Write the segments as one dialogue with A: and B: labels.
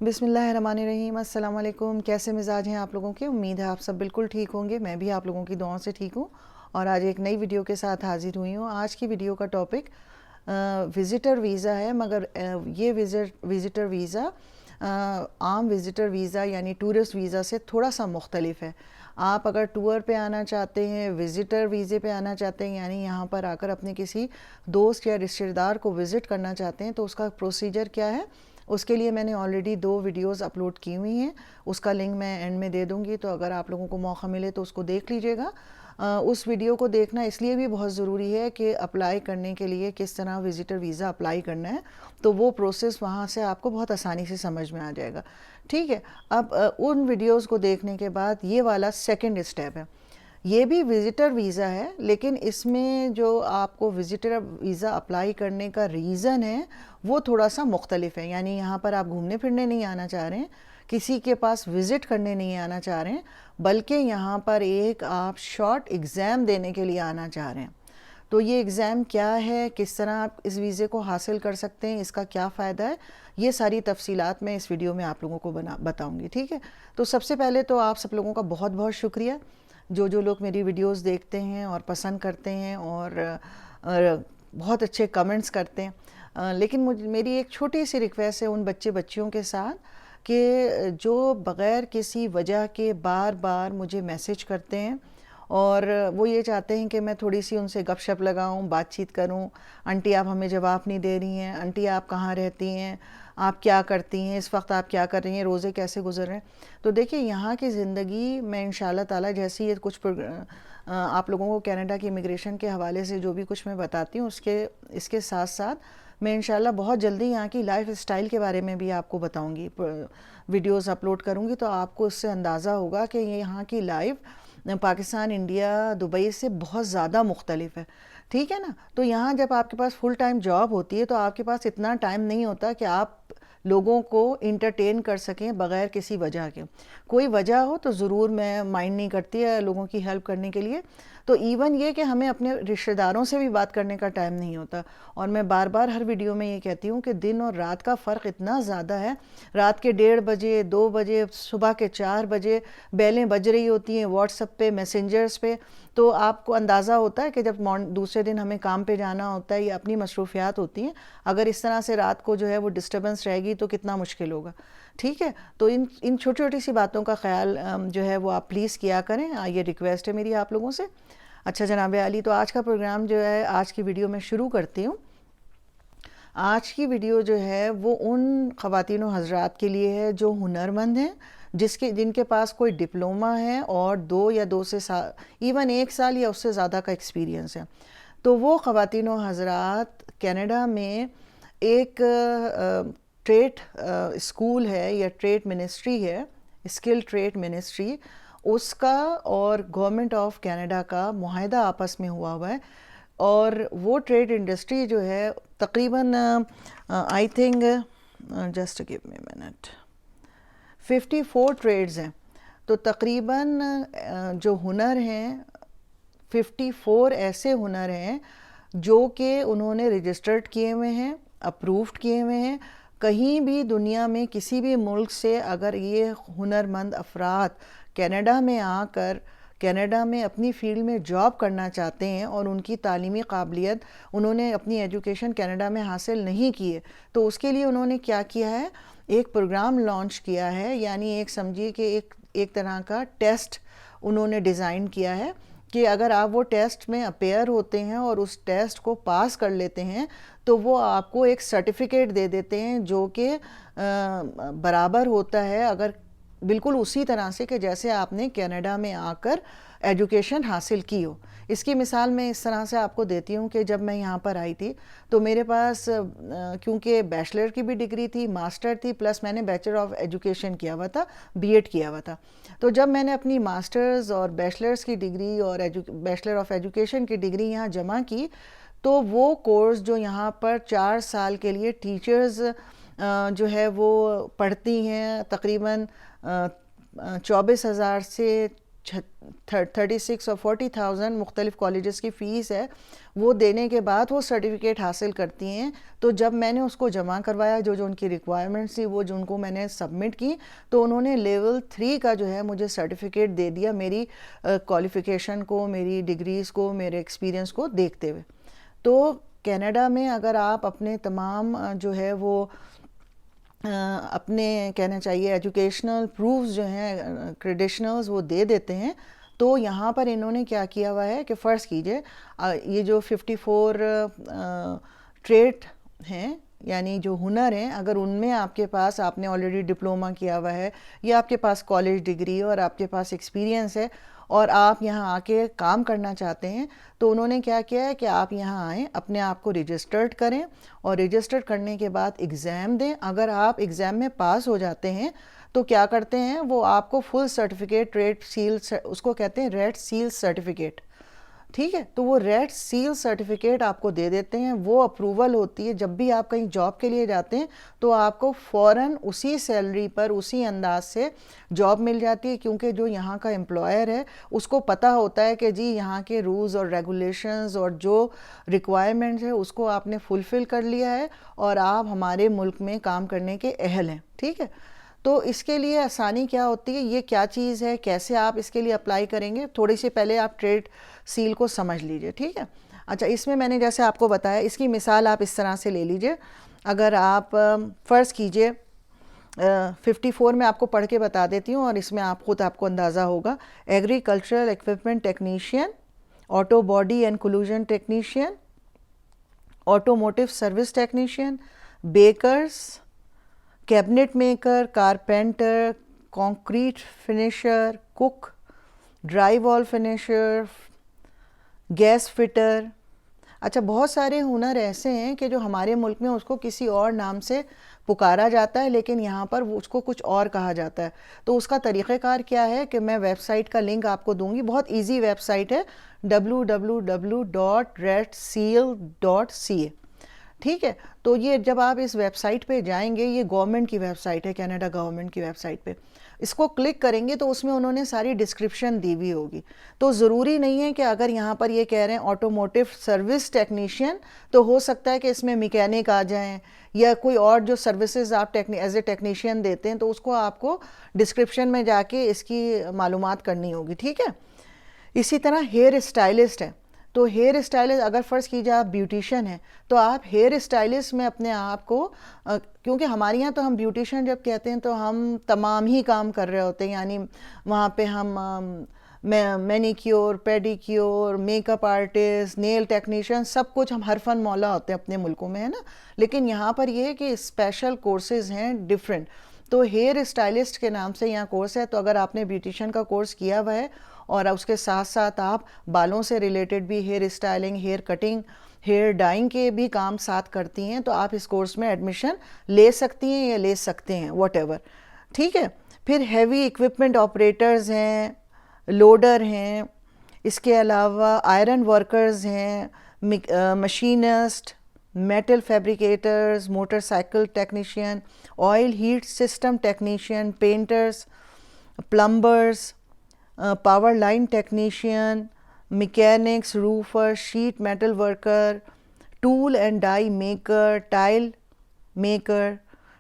A: بسم اللہ الرحمن الرحیم۔ السلام علیکم۔ کیسے مزاج ہیں آپ لوگوں کے؟ امید ہے آپ سب بالکل ٹھیک ہوں گے۔ میں بھی آپ لوگوں کی دعاؤں سے ٹھیک ہوں اور آج ایک نئی ویڈیو کے ساتھ حاضر ہوئی ہوں۔ آج کی ویڈیو کا ٹاپک وزٹر ویزا ہے، مگر یہ وزٹر ویزا عام وزٹر ویزا یعنی ٹورسٹ ویزا سے تھوڑا سا مختلف ہے۔ آپ اگر ٹور پہ آنا چاہتے ہیں، وزٹر ویزے پہ آنا چاہتے ہیں، یعنی یہاں پر آ کر اپنے کسی دوست یا رشتہ دار کو وزٹ کرنا چاہتے ہیں، تو اس کا پروسیجر کیا ہے؟ اس کے لیے میں نے آلریڈی 2 ویڈیوز اپلوڈ کی ہوئی ہیں، اس کا لنک میں اینڈ میں دے دوں گی، تو اگر آپ لوگوں کو موقع ملے تو اس کو دیکھ لیجئے گا۔ اس ویڈیو کو دیکھنا اس لیے بھی بہت ضروری ہے کہ اپلائی کرنے کے لیے کس طرح وزٹر ویزا اپلائی کرنا ہے، تو وہ پروسیس وہاں سے آپ کو بہت آسانی سے سمجھ میں آ جائے گا، ٹھیک ہے۔ اب ان ویڈیوز کو دیکھنے کے بعد یہ والا سیکنڈ اسٹیپ ہے۔ یہ بھی وزٹر ویزا ہے، لیکن اس میں جو آپ کو وزٹر ویزا اپلائی کرنے کا ریزن ہے وہ تھوڑا سا مختلف ہے۔ یعنی یہاں پر آپ گھومنے پھرنے نہیں آنا چاہ رہے ہیں، کسی کے پاس وزٹ کرنے نہیں آنا چاہ رہے ہیں، بلکہ یہاں پر ایک آپ شارٹ ایگزام دینے کے لیے آنا چاہ رہے ہیں۔ تو یہ ایگزام کیا ہے، کس طرح آپ اس ویزے کو حاصل کر سکتے ہیں، اس کا کیا فائدہ ہے، یہ ساری تفصیلات میں اس ویڈیو میں آپ لوگوں کو بتاؤں گی، ٹھیک ہے۔ تو سب سے پہلے تو آپ سب لوگوں کا بہت بہت شکریہ، جو لوگ میری ویڈیوز دیکھتے ہیں اور پسند کرتے ہیں اور بہت اچھے کمنٹس کرتے ہیں۔ لیکن میری ایک چھوٹی سی ریکویسٹ ہے ان بچیوں کے ساتھ کہ جو بغیر کسی وجہ کے بار بار مجھے میسج کرتے ہیں اور وہ یہ چاہتے ہیں کہ میں تھوڑی سی ان سے گپ شپ لگاؤں، بات چیت کروں، آنٹی آپ ہمیں جواب نہیں دے رہی ہیں، آنٹی آپ کہاں رہتی ہیں، آپ کیا کرتی ہیں، اس وقت آپ کیا کر رہی ہیں، روزے کیسے گزر رہے ہیں۔ تو دیکھیں یہاں کی زندگی میں انشاءاللہ تعالی جیسی یہ کچھ آپ لوگوں کو کینیڈا کی امیگریشن کے حوالے سے جو بھی کچھ میں بتاتی ہوں، اس کے ساتھ ساتھ میں انشاءاللہ بہت جلدی یہاں کی لائف اسٹائل کے بارے میں بھی آپ کو بتاؤں گی، ویڈیوز اپلوڈ کروں گی، تو آپ کو اس سے اندازہ ہوگا کہ یہاں کی لائف پاکستان، انڈیا، دبئی سے بہت زیادہ مختلف ہے، ٹھیک ہے نا۔ تو یہاں جب آپ کے پاس فل ٹائم جاب ہوتی ہے تو آپ کے پاس اتنا ٹائم نہیں ہوتا کہ آپ لوگوں کو انٹرٹین کر سکیں بغیر کسی وجہ کے۔ کوئی وجہ ہو تو ضرور میں مائنڈ نہیں کرتی ہے لوگوں کی ہیلپ کرنے کے لیے، تو ایون یہ کہ ہمیں اپنے رشتہ داروں سے بھی بات کرنے کا ٹائم نہیں ہوتا۔ اور میں بار بار ہر ویڈیو میں یہ کہتی ہوں کہ دن اور رات کا فرق اتنا زیادہ ہے، رات کے 1:30 بجے، 2 بجے، صبح کے 4 بجے بیلیں بج رہی ہوتی ہیں واٹس ایپ پہ، میسنجرز پہ، تو آپ کو اندازہ ہوتا ہے کہ جب دوسرے دن ہمیں کام پہ جانا ہوتا ہے یا اپنی مصروفیات ہوتی ہیں، اگر اس طرح سے رات کو جو ہے وہ ڈسٹربنس رہے گی تو کتنا مشکل ہوگا، ٹھیک ہے۔ تو ان چھوٹی چھوٹی سی باتوں کا خیال جو ہے وہ آپ پلیز کیا کریں، یہ ریکویسٹ ہے میری آپ لوگوں سے۔ اچھا جناب عالی، تو آج کا پروگرام جو ہے آج کی ویڈیو میں شروع کرتی ہوں۔ آج کی ویڈیو جو ہے وہ ان خواتین و حضرات کے لیے ہے جو ہنرمند ہیں، جن کے پاس کوئی ڈپلومہ ہے اور 2 یا 2 سے ایون 1 سال یا اس سے زیادہ کا ایکسپیرینس ہے۔ تو وہ خواتین و حضرات کینیڈا میں ایک ٹریڈ اسکول ہے یا ٹریڈ منسٹری ہے، اسکل ٹریڈ منسٹری، اس کا اور گورنمنٹ آف کینیڈا کا معاہدہ آپس میں ہوا ہے، اور وہ ٹریڈ انڈسٹری جو ہے تقریباً I think just give me minute 54 trades ہیں۔ تو تقریباً جو ہنر ہیں 54 ایسے ہنر ہیں جو کہ انہوں نے رجسٹرڈ کیے ہوئے ہیں، اپرووڈ کیے ہوئے ہیں۔ کہیں بھی دنیا میں کسی بھی ملک سے اگر یہ ہنرمند افراد کینیڈا میں آ کر کینیڈا میں اپنی فیلڈ میں جاب کرنا چاہتے ہیں اور ان کی تعلیمی قابلیت انہوں نے اپنی ایجوکیشن کینیڈا میں حاصل نہیں کی ہے، تو اس کے لیے انہوں نے کیا کیا ہے، ایک پروگرام لانچ کیا ہے، یعنی ایک سمجھیے کہ ایک طرح کا ٹیسٹ انہوں نے ڈیزائن کیا ہے کہ اگر آپ وہ ٹیسٹ میں اپیئر ہوتے ہیں اور اس ٹیسٹ کو پاس کر لیتے ہیں تو وہ آپ کو ایک سرٹیفکیٹ دے دیتے ہیں جو کہ برابر ہوتا ہے اگر بالکل اسی طرح سے کہ جیسے آپ نے کینیڈا میں آ کر ایجوکیشن حاصل کی ہو۔ اس کی مثال میں اس طرح سے آپ کو دیتی ہوں کہ جب میں یہاں پر آئی تھی تو میرے پاس کیونکہ بیچلر کی بھی ڈگری تھی، ماسٹر تھی، پلس میں نے بیچلر آف ایجوکیشن کیا ہوا تھا، بی ایڈ کیا ہوا تھا۔ تو جب میں نے اپنی ماسٹرز اور بیچلرز کی ڈگری اور بیچلر آف ایجوکیشن کی ڈگری یہاں جمع کی، تو وہ کورس جو یہاں پر 4 سال کے لیے ٹیچرز جو ہے وہ پڑھتی ہیں، تقریباً 24,000 سے 36 اور 40,000 مختلف کالجز کی فیس ہے، وہ دینے کے بعد وہ سرٹیفکیٹ حاصل کرتی ہیں. تو جب میں نے اس کو جمع کروایا، جو ان کی ریکوائرمنٹس تھی وہ جن کو میں نے سبمٹ کی، تو انہوں نے لیول 3 کا جو ہے مجھے سرٹیفکیٹ دے دیا میری کوالیفیکیشن کو، میری ڈگریز کو، میرے ایکسپیرینس کو دیکھتے ہوئے. تو کینیڈا میں اگر آپ اپنے تمام جو ہے وہ اپنے کہنا چاہیے ایجوکیشنل پروفز جو ہیں، کریڈیشنلز وہ دے دیتے ہیں، تو یہاں پر انہوں نے کیا کیا ہوا ہے کہ فرض کیجئے یہ جو 54 ٹریڈ ہیں یعنی جو ہنر ہیں، اگر ان میں آپ کے پاس، آپ نے آلریڈی ڈپلومہ کیا ہوا ہے یا آپ کے پاس کالج ڈگری اور آپ کے پاس ایکسپیرینس ہے اور آپ یہاں آ کے کام کرنا چاہتے ہیں، تو انہوں نے کیا کیا ہے کہ آپ یہاں آئیں، اپنے آپ کو رجسٹرڈ کریں اور رجسٹرڈ کرنے کے بعد ایگزام دیں. اگر آپ ایگزام میں پاس ہو جاتے ہیں تو کیا کرتے ہیں، وہ آپ کو فل سرٹیفکیٹ ریڈ سیل، اس کو کہتے ہیں ریڈ سیل سرٹیفکیٹ. ٹھیک ہے، تو وہ ریڈ سیل سرٹیفکیٹ آپ کو دے دیتے ہیں. وہ اپروول ہوتی ہے جب بھی آپ کہیں جاب کے لیے جاتے ہیں تو آپ کو فوراً اسی سیلری پر اسی انداز سے جاب مل جاتی ہے، کیونکہ جو یہاں کا امپلائر ہے اس کو پتہ ہوتا ہے کہ جی یہاں کے رولز اور ریگولیشنز اور جو ریکوائرمنٹس ہے اس کو آپ نے فلفل کر لیا ہے اور آپ ہمارے ملک میں کام کرنے کے اہل ہیں. ٹھیک ہے، تو اس کے لیے آسانی کیا ہوتی ہے، یہ کیا چیز ہے، کیسے آپ اس کے لیے اپلائی کریں گے، تھوڑی سی پہلے آپ ٹریڈ سیل کو سمجھ لیجئے. ٹھیک ہے، اچھا اس میں نے جیسے آپ کو بتایا، اس کی مثال آپ اس طرح سے لے لیجئے. اگر آپ فرض کیجئے 54 میں آپ کو پڑھ کے بتا دیتی ہوں اور اس میں آپ کو اندازہ ہوگا. Agricultural equipment technician, auto body and collision technician, automotive service technician, bakers, cabinet maker, carpenter, concrete finisher, cook, drywall finisher, gas fitter. اچھا بہت سارے ہنر ایسے ہیں کہ جو ہمارے ملک میں اس کو کسی اور نام سے پکارا جاتا ہے، لیکن یہاں پر اس کو کچھ اور کہا جاتا ہے. تو اس کا طریقہ کار کیا ہے کہ میں ویب سائٹ کا لنک آپ کو دوں گی، بہت ایزی ویب سائٹ ہے www.redseal.ca. ٹھیک ہے، تو یہ جب آپ اس ویب سائٹ پہ جائیں گے، یہ گورنمنٹ کی ویب سائٹ ہے، کینیڈا گورنمنٹ کی ویب سائٹ پہ اس کو کلک کریں گے تو اس میں انہوں نے ساری ڈسکرپشن دی ہوئی ہوگی. تو ضروری نہیں ہے کہ اگر یہاں پر یہ کہہ رہے ہیں آٹوموٹیو سروس ٹیکنیشین تو ہو سکتا ہے کہ اس میں میکینک آ جائیں یا کوئی اور جو سروسز آپ ایز اے ٹیکنیشین دیتے ہیں، تو اس کو آپ کو ڈسکرپشن میں جا کے اس کی معلومات کرنی ہوگی. ٹھیک ہے، اسی طرح ہیئر اسٹائلسٹ ہے. تو ہیئر اسٹائلسٹ اگر فرض کیجیے آپ بیوٹیشین ہیں تو آپ ہیئر اسٹائلسٹ میں اپنے آپ کو، کیونکہ ہمارے یہاں تو ہم بیوٹیشین جب کہتے ہیں تو ہم تمام ہی کام کر رہے ہوتے ہیں، یعنی وہاں پہ ہم مینیکیور، پیڈیکیور، میک اپ آرٹسٹ، نیل ٹیکنیشین، سب کچھ ہم ہر فن مولا ہوتے ہیں اپنے ملکوں میں، ہے نا. لیکن یہاں پر یہ ہے کہ اسپیشل کورسز ہیں ڈیفرنٹ. تو ہیئر اسٹائلسٹ کے نام سے یہاں کورس ہے. تو اگر آپ نے بیوٹیشین کا کورس کیا ہوا ہے اور اس کے ساتھ ساتھ آپ بالوں سے ریلیٹڈ بھی hair styling, hair cutting, hair dyeing کے بھی کام ساتھ کرتی ہیں، تو آپ اس کورس میں ایڈمیشن لے سکتی ہیں یا لے سکتے ہیں واٹ ایور. ٹھیک ہے، پھر ہیوی ایکوپمنٹ آپریٹرز ہیں، لوڈر ہیں، اس کے علاوہ آئرن ورکرز ہیں، machinist, metal fabricators, motorcycle technician, oil heat system technician, painters, plumbers, power line technician, mechanics, roofer, sheet metal worker, tool and die maker, tile maker,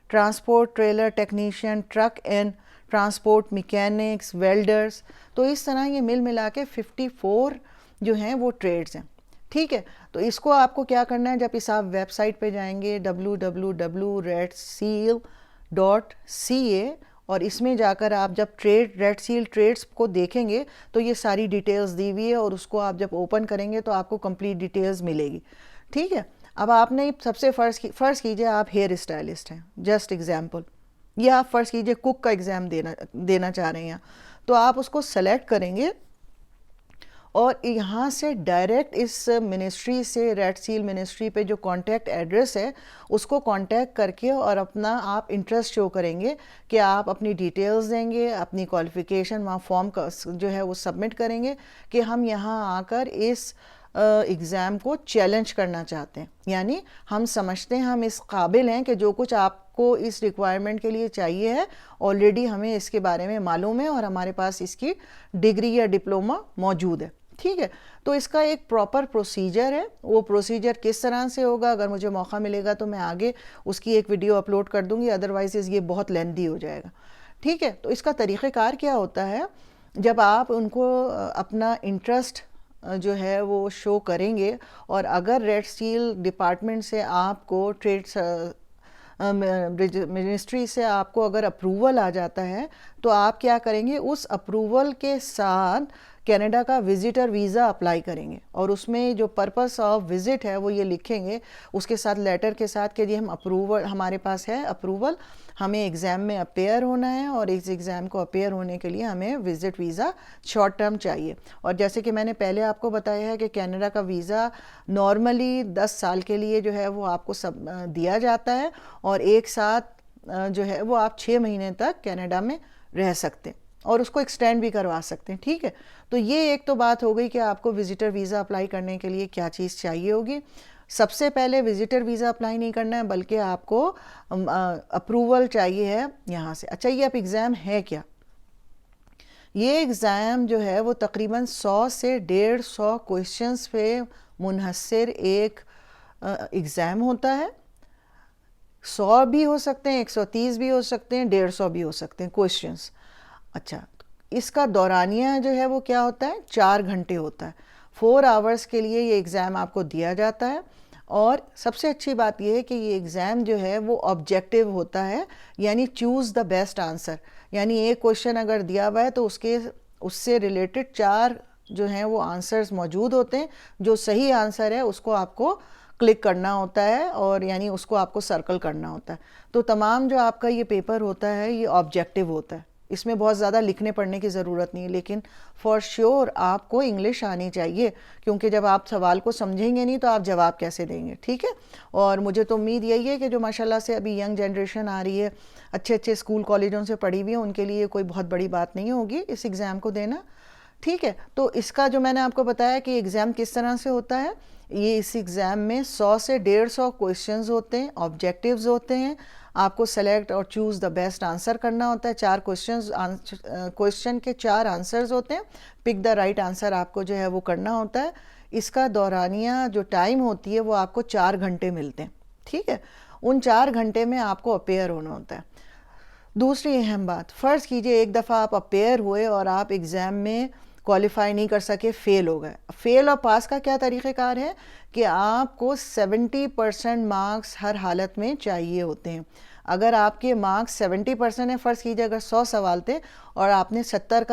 A: transport trailer technician, truck and transport mechanics, welders. تو اس طرح یہ مل ملا کے 54 جو ہیں وہ ٹریڈز ہیں. ٹھیک ہے، تو اس کو آپ کو کیا کرنا ہے، جب اس آپ ویب سائٹ پہ جائیں گے www.redseal.ca اور اس میں جا کر آپ جب ریڈ سیل ٹریڈز کو دیکھیں گے تو یہ ساری ڈیٹیلز دی ہوئی ہے اور اس کو آپ جب اوپن کریں گے تو آپ کو کمپلیٹ ڈیٹیلز ملے گی. ٹھیک ہے، اب آپ نے سب سے فرض کیجئے آپ ہیئر اسٹائلسٹ ہیں، جسٹ ایگزامپل، یا آپ فرض کیجئے کک کا ایگزام دینا چاہ رہے ہیں، تو آپ اس کو سلیکٹ کریں گے اور یہاں سے ڈائریکٹ اس منسٹری سے، ریڈ سیل منسٹری پہ جو کانٹیکٹ ایڈریس ہے اس کو کانٹیکٹ کر کے اور اپنا آپ انٹرسٹ شو کریں گے کہ آپ اپنی ڈیٹیلز دیں گے، اپنی کوالیفیکیشن وہاں فارم کا جو ہے وہ سبمٹ کریں گے کہ ہم یہاں آ کر اس ایگزام کو چیلنج کرنا چاہتے ہیں، یعنی ہم سمجھتے ہیں ہم اس قابل ہیں کہ جو کچھ آپ کو اس ریکوائرمنٹ کے لیے چاہیے ہے آلریڈی ہمیں اس کے بارے میں معلوم ہے اور ہمارے پاس اس کی ڈگری یا ڈپلومہ موجود ہے. ٹھیک ہے، تو اس کا ایک پراپر پروسیجر ہے. وہ پروسیجر کس طرح سے ہوگا، اگر مجھے موقع ملے گا تو میں آگے اس کی ایک ویڈیو اپلوڈ کر دوں گی، ادروائز یہ بہت لیندی ہو جائے گا. ٹھیک ہے، تو اس کا طریقہ کار کیا ہوتا ہے، جب آپ ان کو اپنا انٹرسٹ جو ہے وہ شو کریں گے، اور اگر ریڈ سیل ڈپارٹمنٹ سے آپ کو ٹریڈ منسٹری سے آپ کو اگر اپروول آ جاتا ہے تو آپ کیا کریں گے، اس اپروول کے ساتھ کینیڈا کا وزٹر ویزا اپلائی کریں گے، اور اس میں جو پرپس آف وزٹ ہے وہ یہ لکھیں گے اس کے ساتھ لیٹر کے ساتھ کہ جی ہم اپروول، ہمارے پاس ہے اپروول، ہمیں ایگزام میں اپیئر ہونا ہے، اور اس ایگزام کو اپیئر ہونے کے لیے ہمیں وزٹ ویزا شارٹ ٹرم چاہیے. اور جیسے کہ میں نے پہلے آپ کو بتایا ہے کہ کینیڈا کا ویزا نارملی 10 سال کے لیے جو ہے وہ آپ کو دیا جاتا ہے، اور ایک ساتھ جو ہے وہ آپ 6 مہینے تک کینیڈا میں رہ سکتے ہیں اور اس کو ایکسٹینڈ بھی کروا سکتے ہیں. ٹھیک ہے، تو یہ ایک تو بات ہو گئی کہ آپ کو وزٹر ویزا اپلائی کرنے کے لیے کیا چیز چاہیے ہوگی. سب سے پہلے وزٹر ویزا اپلائی نہیں کرنا ہے بلکہ آپ کو اپروول چاہیے ہے یہاں سے. اچھا، یہ اب ایگزام ہے کیا؟ یہ ایگزام جو ہے وہ تقریباً 100 سے 150 کویشچنز پہ منحصر ایک ایگزام ہوتا ہے. 100 بھی ہو سکتے ہیں، 130 بھی ہو سکتے ہیں، 150 بھی ہو سکتے ہیں کویشچنز. اچھا، اس کا دورانیہ جو ہے وہ کیا ہوتا ہے، 4 گھنٹے ہوتا ہے. 4 آورز کے لیے یہ ایگزام آپ کو دیا جاتا ہے. اور سب سے اچھی بات یہ ہے کہ یہ ایگزام جو ہے وہ آبجیکٹیو ہوتا ہے، یعنی چوز دا بیسٹ آنسر. یعنی ایک کویشچن اگر دیا ہوا ہے تو اس سے ریلیٹڈ 4 جو ہیں وہ آنسرز موجود ہوتے ہیں. جو صحیح آنسر ہے اس کو آپ کو کلک کرنا ہوتا ہے، اور یعنی اس کو آپ کو سرکل کرنا ہوتا ہے. تو تمام جو آپ کا یہ پیپر ہوتا ہے یہ آبجیکٹیو ہوتا ہے. اس میں بہت زیادہ لکھنے پڑھنے کی ضرورت نہیں ہے، لیکن فار شیور آپ کو انگلش آنی چاہیے، کیونکہ جب آپ سوال کو سمجھیں گے نہیں تو آپ جواب کیسے دیں گے. ٹھیک ہے، اور مجھے تو امید یہی ہے کہ جو ماشاءاللہ سے ابھی ینگ جنریشن آ رہی ہے، اچھے اچھے اسکول کالجوں سے پڑھی ہوئی ہے، ان کے لیے کوئی بہت بڑی بات نہیں ہوگی اس ایگزام کو دینا. ٹھیک ہے، تو اس کا جو میں نے آپ کو بتایا کہ ایگزام کس طرح سے ہوتا ہے، یہ اس ایگزام میں 100 سے 150 کویشچنز ہوتے ہیں، آبجیکٹیوز ہوتے ہیں. آپ کو سلیکٹ اور چوز دا بیسٹ آنسر کرنا ہوتا ہے. 4 کویشچن کے 4 آنسرز ہوتے ہیں، پک دا رائٹ آنسر آپ کو جو ہے وہ کرنا ہوتا ہے. اس کا دورانیہ جو ٹائم ہوتی ہے وہ آپ کو 4 گھنٹے ملتے ہیں. ٹھیک ہے، ان 4 گھنٹے میں آپ کو اپیئر ہونا ہوتا ہے. دوسری اہم بات، فرض کیجئے ایک دفعہ آپ اپیئر ہوئے اور آپ ایگزام میں کوالیفائی نہیں کر سکے، فیل ہو گئے. فیل اور پاس کا کیا طریقہ کار ہے کہ آپ کو 70% مارکس ہر حالت میں چاہیے ہوتے ہیں. اگر آپ کے مارکس 70% ہیں، فرض کیجئے اگر 100 سوال تھے اور آپ نے 70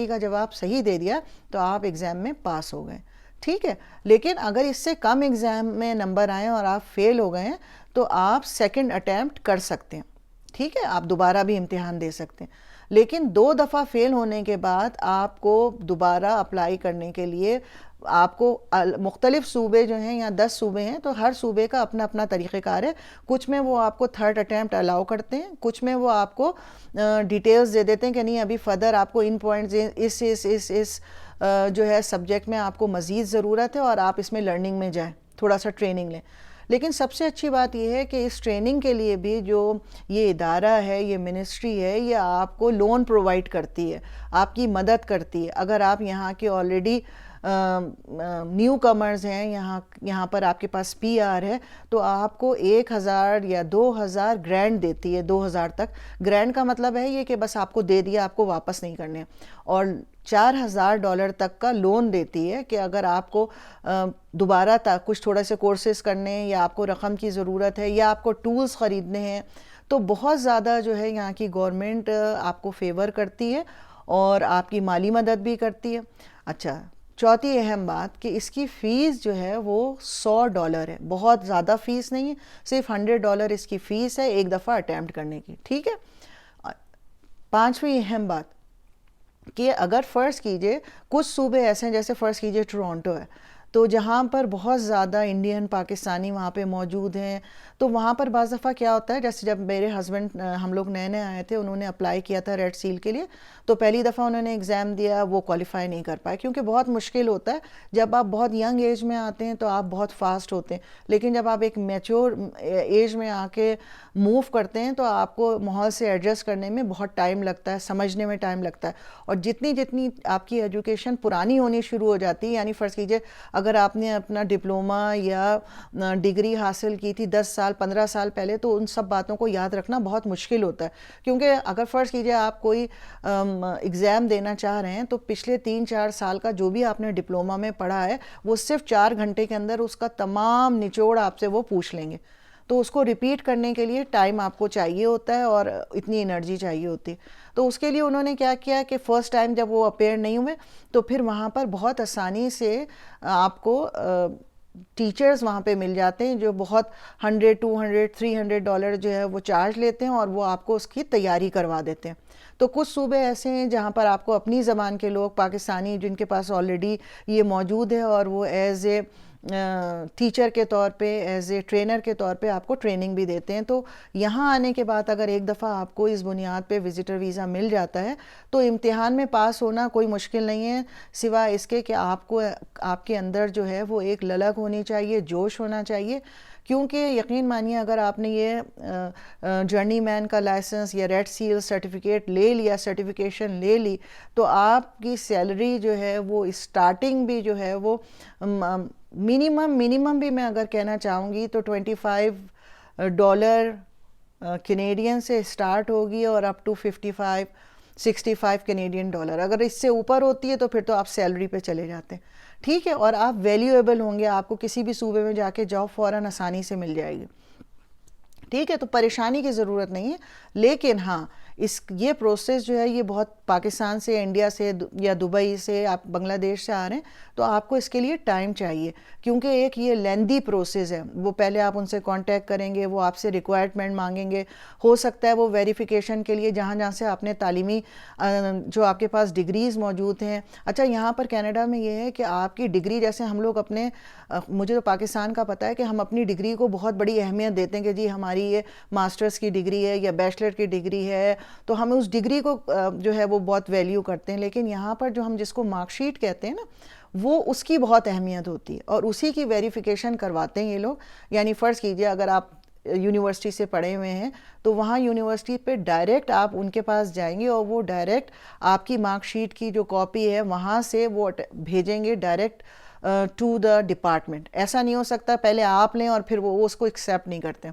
A: کا جواب صحیح دے دیا تو آپ ایگزام میں پاس ہو گئے. ٹھیک ہے، لیکن اگر اس سے کم ایگزام میں نمبر آئیں اور آپ فیل ہو گئے ہیں تو آپ سیکنڈ اٹیمپٹ کر سکتے ہیں. ٹھیک ہے، آپ دوبارہ بھی امتحان دے سکتے ہیں. لیکن 2 دفعہ فیل ہونے کے بعد آپ کو دوبارہ اپلائی کرنے کے لیے آپ کو مختلف صوبے جو ہیں، یا 10 صوبے ہیں، تو ہر صوبے کا اپنا اپنا طریقہ کار ہے. کچھ میں وہ آپ کو 3rd اٹیمپٹ الاؤ کرتے ہیں، کچھ میں وہ آپ کو ڈیٹیلز دے دیتے ہیں کہ نہیں ابھی فردر آپ کو ان پوائنٹس اس جو ہے سبجیکٹ میں آپ کو مزید ضرورت ہے اور آپ اس میں لرننگ میں جائیں، تھوڑا سا ٹریننگ لیں. لیکن سب سے اچھی بات یہ ہے کہ اس ٹریننگ کے لیے بھی جو یہ ادارہ ہے، یہ منسٹری ہے، یہ آپ کو لون پرووائڈ کرتی ہے، آپ کی مدد کرتی ہے. اگر آپ یہاں کے آلریڈی نیو کمرز ہیں، یہاں پر آپ کے پاس پی آر ہے، تو آپ کو 1000 یا 2000 گرانٹ دیتی ہے. 2000 تک گرانٹ کا مطلب ہے یہ کہ بس آپ کو دے دیا، آپ کو واپس نہیں کرنے. اور $4000 تک کا لون دیتی ہے کہ اگر آپ کو دوبارہ کچھ تھوڑے سے کورسز کرنے ہیں، یا آپ کو رقم کی ضرورت ہے، یا آپ کو ٹولز خریدنے ہیں، تو بہت زیادہ جو ہے یہاں کی گورنمنٹ آپ کو فیور کرتی ہے اور آپ کی مالی مدد بھی کرتی ہے. اچھا، چوتھی اہم بات کہ اس کی فیس جو ہے وہ $100 ہے. بہت زیادہ فیس نہیں ہے، صرف $100 اس کی فیس ہے ایک دفعہ اٹیمپٹ کرنے کی. ٹھیک ہے، 5ویں اہم بات کہ اگر فرض کیجئے کچھ صوبے ایسے ہیں، جیسے فرض کیجئے ٹورانٹو ہے، تو جہاں پر بہت زیادہ انڈین پاکستانی وہاں پہ موجود ہیں. تو وہاں پر بعض دفعہ کیا ہوتا ہے, جیسے جب میرے ہسبینڈ ہم لوگ نئے نئے آئے تھے, انہوں نے اپلائی کیا تھا ریڈ سیل کے لیے, تو پہلی دفعہ انہوں نے ایگزام دیا, وہ کوالیفائی نہیں کر پائے کیونکہ بہت مشکل ہوتا ہے. جب آپ بہت ینگ ایج میں آتے ہیں تو آپ بہت فاسٹ ہوتے ہیں, لیکن جب آپ ایک میچور ایج میں آ کے موو کرتے ہیں تو آپ کو ماحول سے ایڈجسٹ کرنے میں بہت ٹائم لگتا ہے, سمجھنے میں ٹائم لگتا ہے. اور جتنی آپ کی ایجوکیشن پرانی ہونی شروع ہو جاتی ہے, یعنی فرض کیجئے اگر آپ نے اپنا ڈپلومہ یا ڈگری حاصل کی تھی 10 سال 15 سال پہلے, تو ان سب باتوں کو یاد رکھنا بہت مشکل ہوتا ہے. کیونکہ اگر فرض کیجئے آپ کوئی ایگزام دینا چاہ رہے ہیں تو پچھلے 3-4 سال کا جو بھی آپ نے ڈپلومہ میں پڑھا ہے وہ صرف 4 گھنٹے کے اندر اس کا تمام نچوڑ آپ سے وہ پوچھ لیں گے. تو اس کو ریپیٹ کرنے کے لیے ٹائم آپ کو چاہیے ہوتا ہے اور اتنی انرجی چاہیے ہوتی ہے. تو اس کے لیے انہوں نے کیا کیا کہ فرسٹ ٹائم جب وہ اپیئر نہیں ہوئے تو پھر وہاں پر بہت آسانی سے آپ کو ٹیچرز وہاں پہ مل جاتے ہیں جو بہت $100-200-300 جو ہے وہ چارج لیتے ہیں اور وہ آپ کو اس کی تیاری کروا دیتے ہیں. تو کچھ صوبے ایسے ہیں جہاں پر آپ کو اپنی زبان کے لوگ پاکستانی جن کے پاس آلریڈی یہ موجود ہے اور وہ ایز اے ٹیچر کے طور پہ, ایز اے ٹرینر کے طور پہ آپ کو ٹریننگ بھی دیتے ہیں. تو یہاں آنے کے بعد اگر ایک دفعہ آپ کو اس بنیاد پہ وزٹر ویزا مل جاتا ہے تو امتحان میں پاس ہونا کوئی مشکل نہیں ہے, سوائے اس کے کہ آپ کے اندر جو ہے وہ ایک للک ہونی چاہیے, جوش ہونا چاہیے. کیونکہ یقین مانیے اگر آپ نے یہ جرنی مین کا لائسنس یا ریڈ سیل سرٹیفکیٹ لے لیا, سرٹیفکیشن لے لی, تو آپ کی سیلری جو ہے وہ اسٹارٹنگ بھی جو ہے وہ منیمم بھی میں اگر کہنا چاہوں گی تو $25 کینیڈین سے اسٹارٹ ہوگی اور اپ ٹو $55-65 کینیڈین. اگر اس سے اوپر ہوتی ہے تو پھر تو آپ سیلری پہ چلے جاتے ہیں, ٹھیک ہے. اور آپ ویلیویبل ہوں گے, آپ کو کسی بھی صوبے میں جا کے جاب فوراً آسانی سے مل جائے گی, ٹھیک ہے. تو پریشانی کی ضرورت نہیں ہے. لیکن ہاں یہ پروسیس جو ہے یہ بہت پاکستان سے, انڈیا سے یا دبئی سے, آپ بنگلہ دیش سے آ رہے ہیں تو آپ کو اس کے لیے ٹائم چاہیے, کیونکہ ایک یہ لیندی پروسیس ہے. وہ پہلے آپ ان سے کانٹیکٹ کریں گے, وہ آپ سے ریکوائرمنٹ مانگیں گے, ہو سکتا ہے وہ ویریفیکیشن کے لیے جہاں سے آپ نے تعلیمی جو آپ کے پاس ڈگریز موجود ہیں. اچھا یہاں پر کینیڈا میں یہ ہے کہ آپ کی ڈگری, جیسے ہم لوگ اپنے, مجھے تو پاکستان کا پتہ ہے کہ ہم اپنی ڈگری کو بہت بڑی اہمیت دیتے ہیں کہ جی ہماری یہ ماسٹرز کی ڈگری ہے یا بیچلر کی ڈگری ہے, تو ہم اس ڈگری کو جو ہے وہ بہت ویلیو کرتے ہیں. لیکن یہاں پر جو ہم جس کو مارک شیٹ کہتے ہیں نا, وہ اس کی بہت اہمیت ہوتی ہے اور اسی کی ویریفیکیشن کرواتے ہیں یہ لوگ. یعنی فرض کیجئے اگر آپ یونیورسٹی سے پڑھے ہوئے ہیں تو وہاں یونیورسٹی پہ ڈائریکٹ آپ ان کے پاس جائیں گے اور وہ ڈائریکٹ آپ کی مارک شیٹ کی جو کاپی ہے وہاں سے وہ بھیجیں گے ڈائریکٹ ٹو دا ڈپارٹمنٹ. ایسا نہیں ہو سکتا پہلے آپ لیں اور پھر وہ اس کو ایکسیپٹ نہیں کرتے,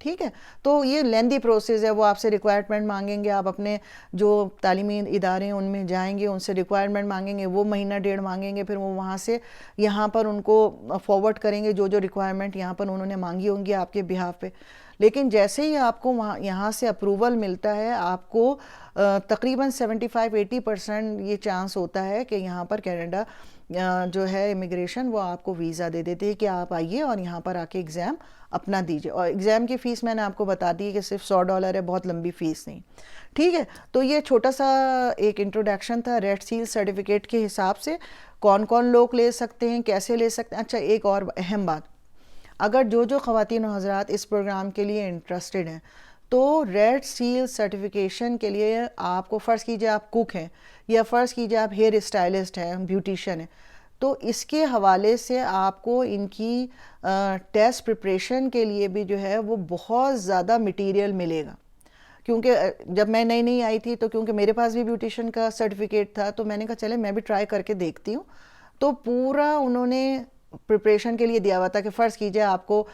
A: ٹھیک ہے. تو یہ لیندی پروسیس ہے. وہ آپ سے ریکوائرمنٹ مانگیں گے, آپ اپنے جو تعلیمی ادارے ہیں ان میں جائیں گے, ان سے ریکوائرمنٹ مانگیں گے, وہ مہینہ ڈیڑھ مانگیں گے, پھر وہ وہاں سے یہاں پر ان کو فارورڈ کریں گے جو ریکوائرمنٹ یہاں پر انہوں نے مانگی ہوں گی آپ کے بہاف پہ. لیکن جیسے ہی آپ کو یہاں سے اپروول ملتا ہے, آپ کو تقریباً 75-80% یہ چانس ہوتا ہے کہ یہاں پر کینیڈا جو ہے امیگریشن وہ آپ کو ویزا دے دیتی ہے کہ آپ آئیے اور یہاں پر آ کے ایگزام اپنا دیجئے. اور ایگزام کی فیس میں نے آپ کو بتا دی ہے کہ صرف $100 ہے, بہت لمبی فیس نہیں, ٹھیک ہے. تو یہ چھوٹا سا ایک انٹروڈکشن تھا ریڈ سیل سرٹیفکیٹ کے حساب سے, کون کون لوگ لے سکتے ہیں, کیسے لے سکتے ہیں. اچھا ایک اور اہم بات, اگر جو خواتین و حضرات اس پروگرام کے لیے انٹرسٹڈ ہیں تو ریڈ سیل سرٹیفکیشن کے لیے آپ کو, فرض کیجئے آپ کوک ہیں یا فرض کیجئے آپ ہیئر اسٹائلسٹ ہیں, بیوٹیشین ہیں, تو اس کے حوالے سے آپ کو ان کی ٹیسٹ پریپریشن کے لیے بھی جو ہے وہ بہت زیادہ مٹیریل ملے گا. کیونکہ جب میں نئی آئی تھی تو کیونکہ میرے پاس بھی بیوٹیشین کا سرٹیفکیٹ تھا تو میں نے کہا چلے میں بھی ٹرائی کر کے دیکھتی ہوں. تو پورا انہوں نے پریپریشن کے لیے دیا ہوا تھا کہ فرض کیجئے آپ کو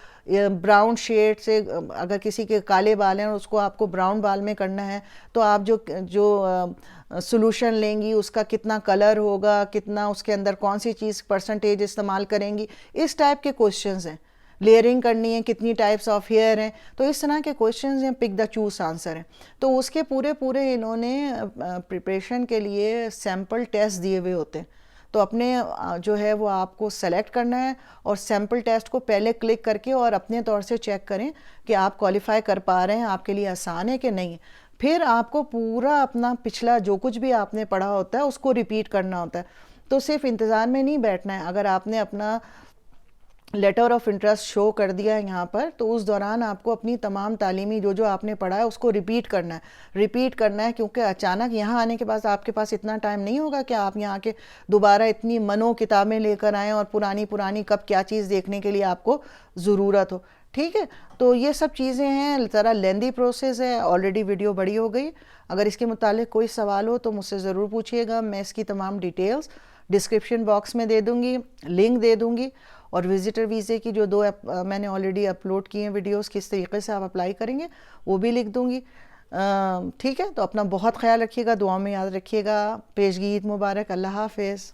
A: براؤن شیڈ سے, اگر کسی کے کالے بال ہیں اور اس کو آپ کو براؤن بال میں کرنا ہے تو آپ جو سولوشن لیں گی اس کا کتنا کلر ہوگا, کتنا اس کے اندر کون سی چیز پرسنٹیج استعمال کریں گی, اس ٹائپ کے کوشچنز ہیں. لیئرنگ کرنی ہے, کتنی ٹائپس آف ہیئر ہیں, تو اس طرح کے کوشچنز ہیں, پک دا چوز آنسر ہیں. تو اس کے پورے انہوں نے پریپریشن کے لیے سیمپل ٹیسٹ دیے ہوئے ہوتے ہیں. تو اپنے جو ہے وہ آپ کو سلیکٹ کرنا ہے اور سیمپل ٹیسٹ کو پہلے کلک کر کے اور اپنے طور سے چیک کریں کہ آپ کوالیفائی کر پا رہے ہیں, آپ کے لیے آسان ہے کہ نہیں. پھر آپ کو پورا اپنا پچھلا جو کچھ بھی آپ نے پڑھا ہوتا ہے اس کو ریپیٹ کرنا ہوتا ہے. تو صرف انتظار میں نہیں بیٹھنا ہے. اگر آپ نے اپنا لیٹر آف انٹرسٹ شو کر دیا ہے یہاں پر, تو اس دوران آپ کو اپنی تمام تعلیمی جو آپ نے پڑھا ہے اس کو ریپیٹ کرنا ہے, کیونکہ اچانک یہاں آنے کے بعد آپ کے پاس اتنا ٹائم نہیں ہوگا کہ آپ یہاں کے دوبارہ اتنی منو کتابیں لے کر آئیں اور پرانی کب کیا چیز دیکھنے کے لیے آپ کو ضرورت ہو. ٹھیک ہے, تو یہ سب چیزیں ہیں, ذرا لیندی پروسیس ہے. آلریڈی ویڈیو بڑی ہو گئی. اگر اس کے متعلق کوئی سوال ہو تو مجھ سے ضرور پوچھیے گا. میں اس کی تمام ڈیٹیلز ڈسکرپشن باکس میں دے دوں گی, لنک دے دوں گی, اور وزٹر ویزے کی جو 2 میں نے آلریڈی اپلوڈ کی ہیں ویڈیوز, کس طریقے سے آپ اپلائی کریں گے وہ بھی لکھ دوں گی. ٹھیک ہے, تو اپنا بہت خیال رکھیے گا, دعاؤں میں یاد رکھیے گا. پیشگی عید مبارک. اللہ حافظ.